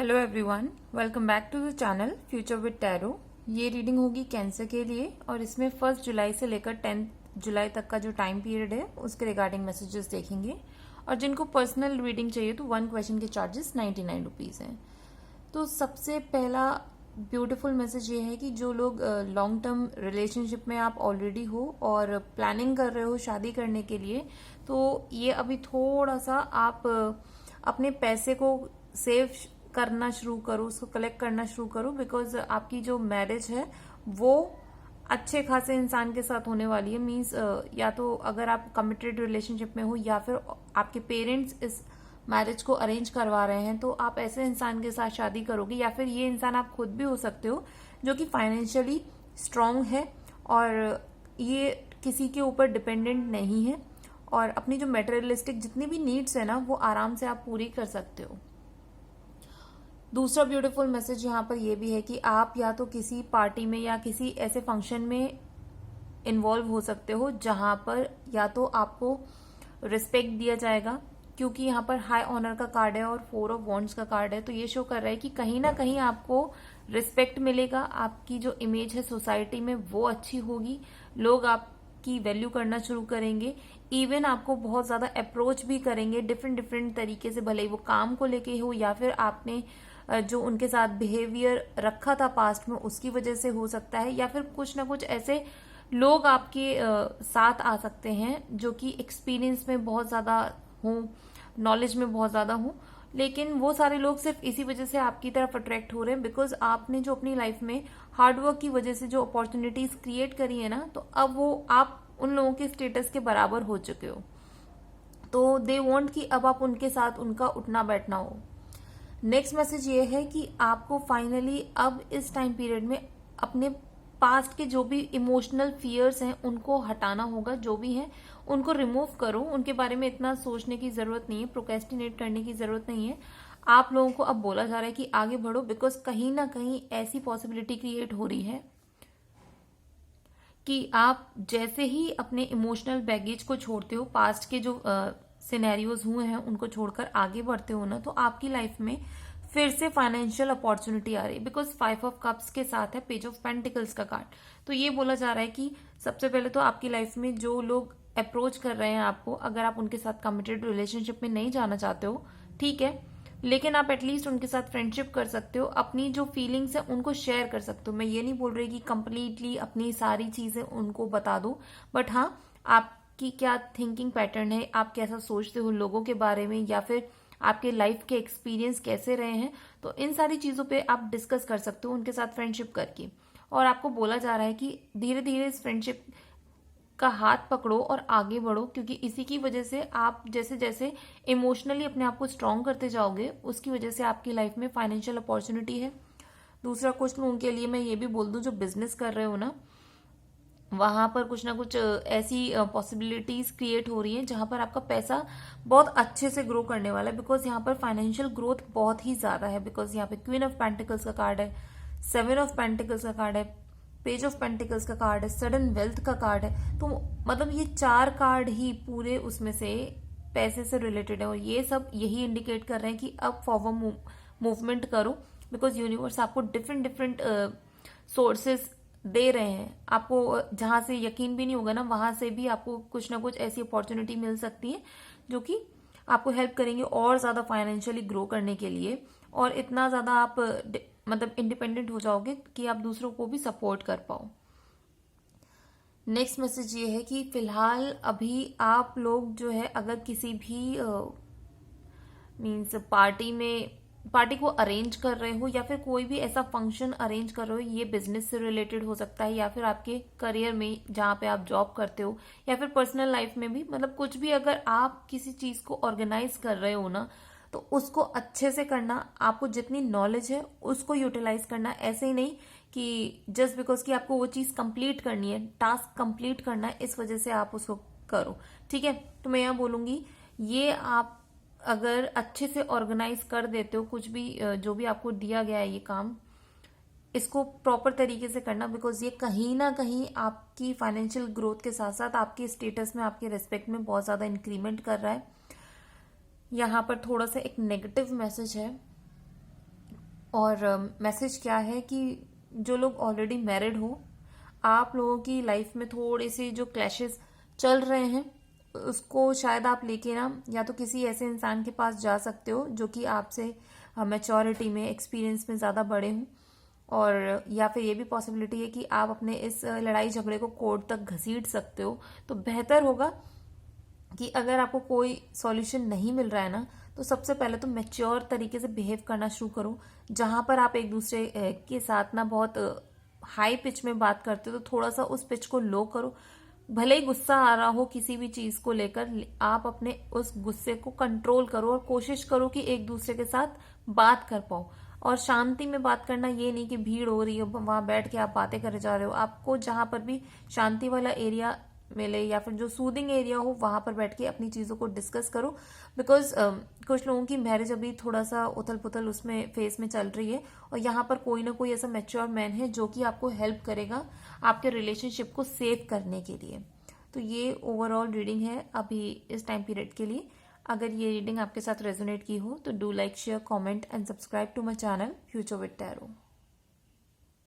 Hello everyone, welcome back to the channel future with tarot. ये reading होगी Cancer के लिए और इसमें 1 जुलाई से लेकर 10 जुलाई तक का जो टाइम पीरियड है उसके रिगार्डिंग मैसेजेस देखेंगे। और जिनको पर्सनल रीडिंग चाहिए तो 1 क्वेश्चन के चार्जेस 99 रुपीज़ हैं। तो सबसे पहला ब्यूटीफुल मैसेज ये है कि जो लोग लॉन्ग टर्म रिलेशनशिप में आप ऑलरेडी हो और प्लानिंग कर रहे हो शादी करने के लिए, तो ये अभी थोड़ा सा आप अपने पैसे को सेव करना शुरू करो, उसको कलेक्ट करना शुरू करो, बिकॉज आपकी जो मैरिज है वो अच्छे खासे इंसान के साथ होने वाली है। मीन्स या तो अगर आप कमिटेड रिलेशनशिप में हो या फिर आपके पेरेंट्स इस मैरिज को अरेंज करवा रहे हैं, तो आप ऐसे इंसान के साथ शादी करोगे, या फिर ये इंसान आप खुद भी हो सकते हो जो कि फाइनेंशियली स्ट्रांग है और ये किसी के ऊपर डिपेंडेंट नहीं है और अपनी जो मेटेरियलिस्टिक जितनी भी नीड्स है ना वो आराम से आप पूरी कर सकते हो। दूसरा ब्यूटीफुल मैसेज यहाँ पर यह भी है कि आप या तो किसी पार्टी में या किसी ऐसे फंक्शन में इन्वॉल्व हो सकते हो जहां पर या तो आपको रिस्पेक्ट दिया जाएगा, क्योंकि यहाँ पर हाई ऑनर का कार्ड है और 4 ऑफ वॉन्ड्स का कार्ड है, तो ये शो कर रहा है कि कहीं ना कहीं आपको रिस्पेक्ट मिलेगा, आपकी जो इमेज है सोसाइटी में वो अच्छी होगी, लोग आपकी वैल्यू करना शुरू करेंगे, इवन आपको बहुत ज्यादा अप्रोच भी करेंगे डिफरेंट डिफरेंट तरीके से, भले ही वो काम को लेके हो या फिर आपने जो उनके साथ बिहेवियर रखा था पास्ट में उसकी वजह से हो सकता है, या फिर कुछ ना कुछ ऐसे लोग आपके साथ आ सकते हैं जो कि एक्सपीरियंस में बहुत ज्यादा हो, नॉलेज में बहुत ज्यादा हो, लेकिन वो सारे लोग सिर्फ इसी वजह से आपकी तरफ अट्रैक्ट हो रहे हैं बिकॉज आपने जो अपनी लाइफ में हार्डवर्क की वजह से जो अपॉर्चुनिटीज क्रिएट करी है ना, तो अब वो आप उन लोगों के स्टेटस के बराबर हो चुके हो, तो दे वांट कि अब आप उनके साथ उनका उठना बैठना हो। नेक्स्ट मैसेज ये है कि आपको फाइनली अब इस टाइम पीरियड में अपने पास्ट के जो भी इमोशनल फियर्स हैं उनको हटाना होगा, जो भी हैं उनको रिमूव करो, उनके बारे में इतना सोचने की जरूरत नहीं है, प्रोक्रेस्टिनेट करने की जरूरत नहीं है। आप लोगों को अब बोला जा रहा है कि आगे बढ़ो, बिकॉज कहीं ना कहीं ऐसी पॉसिबिलिटी क्रिएट हो रही है कि आप जैसे ही अपने इमोशनल बैगेज को छोड़ते हो, पास्ट के जो सिनेरियोज हुए हैं उनको छोड़कर आगे बढ़ते हो ना, तो आपकी लाइफ में फिर से फाइनेंशियल अपॉर्चुनिटी आ रही है, बिकॉज 5 ऑफ कप्स के साथ है पेज ऑफ पेंटिकल्स का कार्ड। तो ये बोला जा रहा है कि सबसे पहले तो आपकी लाइफ में जो लोग अप्रोच कर रहे हैं आपको, अगर आप उनके साथ कमिटेड रिलेशनशिप में नहीं जाना चाहते हो ठीक है, लेकिन आप एटलीस्ट उनके साथ फ्रेंडशिप कर सकते हो, अपनी जो फीलिंग्स है उनको शेयर कर सकते हो। मैं ये नहीं बोल रही कि कंप्लीटली अपनी सारी चीजें उनको बता दो, बट हाँ आपकी क्या थिंकिंग पैटर्न है, आप कैसा सोचते हो लोगों के बारे में, या फिर आपके लाइफ के एक्सपीरियंस कैसे रहे हैं, तो इन सारी चीजों पे आप डिस्कस कर सकते हो उनके साथ फ्रेंडशिप करके। और आपको बोला जा रहा है कि धीरे धीरे इस फ्रेंडशिप का हाथ पकड़ो और आगे बढ़ो, क्योंकि इसी की वजह से आप जैसे जैसे इमोशनली अपने आप को स्ट्रांग करते जाओगे उसकी वजह से आपकी लाइफ में फाइनेंशियल अपॉर्चुनिटी है। दूसरा कुछ लोगों के लिए मैं ये भी बोल दूं जो बिजनेस कर रहे हो ना, वहां पर कुछ ना कुछ ऐसी पॉसिबिलिटीज क्रिएट हो रही हैं जहां पर आपका पैसा बहुत अच्छे से ग्रो करने वाला है, बिकॉज यहाँ पर फाइनेंशियल ग्रोथ बहुत ही ज्यादा है, बिकॉज यहाँ पे क्वीन ऑफ पेंटिकल्स का कार्ड है, 7 ऑफ पेंटिकल्स का कार्ड है, पेज ऑफ पेंटिकल्स का कार्ड है, सडन वेल्थ का कार्ड है, तो मतलब ये 4 कार्ड ही पूरे उसमें से पैसे से रिलेटेड है, और ये सब यही इंडिकेट कर रहे हैं कि अब फॉरवर्ड मूवमेंट करो, बिकॉज यूनिवर्स आपको डिफरेंट डिफरेंट सोर्सेस दे रहे हैं, आपको जहां से यकीन भी नहीं होगा ना वहां से भी आपको कुछ ना कुछ ऐसी अपॉर्चुनिटी मिल सकती है जो कि आपको हेल्प करेंगे और ज्यादा फाइनेंशियली ग्रो करने के लिए, और इतना ज्यादा आप मतलब इंडिपेंडेंट हो जाओगे कि आप दूसरों को भी सपोर्ट कर पाओ। नेक्स्ट मैसेज ये है कि फिलहाल अभी आप लोग जो है अगर किसी भी मीन्स पार्टी को अरेंज कर रहे हो या फिर कोई भी ऐसा फंक्शन अरेंज कर रहे हो, ये बिजनेस से रिलेटेड हो सकता है या फिर आपके करियर में जहां पे आप जॉब करते हो, या फिर पर्सनल लाइफ में भी, मतलब कुछ भी अगर आप किसी चीज को ऑर्गेनाइज कर रहे हो ना, तो उसको अच्छे से करना, आपको जितनी नॉलेज है उसको यूटिलाइज करना, ऐसे ही नहीं कि जस्ट बिकॉज कि आपको वो चीज कंप्लीट करनी है, टास्क कंप्लीट करना है, इस वजह से आप उसको करो, ठीक है। तो मैं यहाँ बोलूंगी ये आप अगर अच्छे से ऑर्गेनाइज कर देते हो कुछ भी जो भी आपको दिया गया है ये काम, इसको प्रॉपर तरीके से करना, बिकॉज ये कहीं ना कहीं आपकी फाइनेंशियल ग्रोथ के साथ साथ आपके स्टेटस में, आपके रेस्पेक्ट में बहुत ज्यादा इंक्रीमेंट कर रहा है। यहाँ पर थोड़ा सा एक नेगेटिव मैसेज है और मैसेज क्या है कि जो लोग ऑलरेडी मैरिड हो, आप लोगों की लाइफ में थोड़े से जो क्लैशेस चल रहे हैं उसको शायद आप लेके ना या तो किसी ऐसे इंसान के पास जा सकते हो जो कि आपसे मैच्योरिटी में, एक्सपीरियंस में ज़्यादा बड़े हों, और या फिर ये भी पॉसिबिलिटी है कि आप अपने इस लड़ाई झगड़े को कोर्ट तक घसीट सकते हो। तो बेहतर होगा कि अगर आपको कोई सॉल्यूशन नहीं मिल रहा है ना, तो सबसे पहले तो मैच्योर तरीके से बिहेव करना शुरू करो। जहां पर आप एक दूसरे के साथ ना बहुत हाई पिच में बात करते हो तो थोड़ा सा उस पिच को लो करो। भले ही गुस्सा आ रहा हो किसी भी चीज को लेकर, आप अपने उस गुस्से को कंट्रोल करो और कोशिश करो कि एक दूसरे के साथ बात कर पाओ। और शांति में बात करना, ये नहीं कि भीड़ हो रही है वहां बैठ के आप बातें करे जा रहे हो। आपको जहां पर भी शांति वाला एरिया मिले या फिर जो सूदिंग एरिया हो वहां पर बैठ के अपनी चीजों को डिस्कस करो। बिकॉज कुछ लोगों की मैरिज अभी थोड़ा सा उथल पुथल उसमें फेस में चल रही है, और यहाँ पर कोई ना कोई ऐसा मैच्योर मैन है जो कि आपको हेल्प करेगा आपके रिलेशनशिप को सेव करने के लिए। तो ये ओवरऑल रीडिंग है अभी इस टाइम पीरियड के लिए। अगर ये रीडिंग आपके साथ रेजोनेट की हो तो do like, share, comment and subscribe to my channel future with tarot.